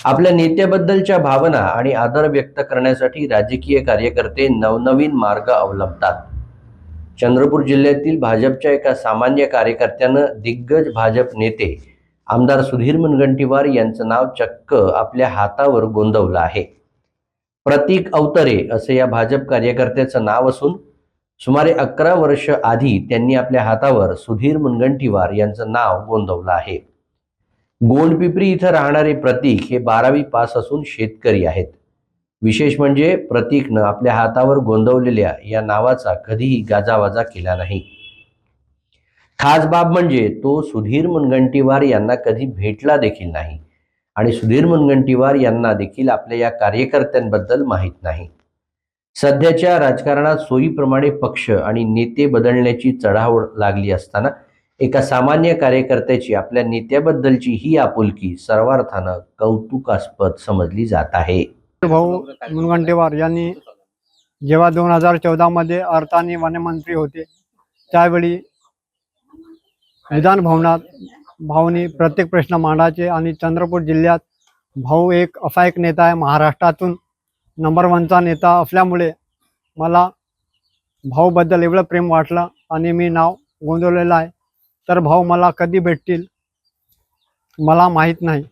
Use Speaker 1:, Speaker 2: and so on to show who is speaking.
Speaker 1: आपल्या नेत्याबद्दलच्या भावना आणि आदर व्यक्त करण्यासाठी राजकीय कार्यकर्ते नवनवीन मार्ग अवलंबतात. चंद्रपूर जिल्ह्यातील भाजपच्या एका सामान्य कार्यकर्त्यानं दिग्गज भाजप नेते आमदार सुधीर मुनगंटीवार यांचं नाव चक्क आपल्या हातावर गोंदवलं आहे. प्रतीक अवतरे असे या भाजप कार्यकर्त्याचं नाव असून सुमारे 11 वर्ष आधी त्यांनी आपल्या हातावर सुधीर मुनगंटीवार यांचं नाव गोंदवलं आहे. गोंडपिंपरी इथं राहणारे प्रतीक हे 12वी पास असून शेतकरी आहेत. विशेष म्हणजे प्रतीकनं आपल्या हातावर गोंदवलेल्या या नावाचा कधीही गाजावाजा केला नाही. खास बाब म्हणजे तो सुधीर मुनगंटीवार यांना कधी भेटला देखील नाही आणि सुधीर मुनगंटीवार यांना देखील आपल्या या कार्यकर्त्यांबद्दल माहीत नाही. सध्याच्या राजकारणात सोयीप्रमाणे पक्ष आणि नेते बदलण्याची चढाओढ लागली असताना एका सामान्य कार्यकर्त्याची आपल्या नेत्याबद्दलची ही आपुलकी सर्वार्थानं कौतुकास्पद समजली जात आहे.
Speaker 2: भाऊ मुनगंटीवार यांनी जेव्हा 2014 मध्ये अर्थ आणि वनमंत्री होते त्यावेळी विधान भवनात भाऊनी प्रत्येक प्रश्न मांडायचे आणि चंद्रपूर जिल्ह्यात भाऊ एक असा एक नेता आहे, महाराष्ट्रातून नंबर 1चा नेता असल्यामुळे मला भाऊबद्दल एवढं प्रेम वाटलं आणि मी नाव गोंदवलेलं आहे. तर भाऊ मला कधी भेटतील मला माहीत नाही.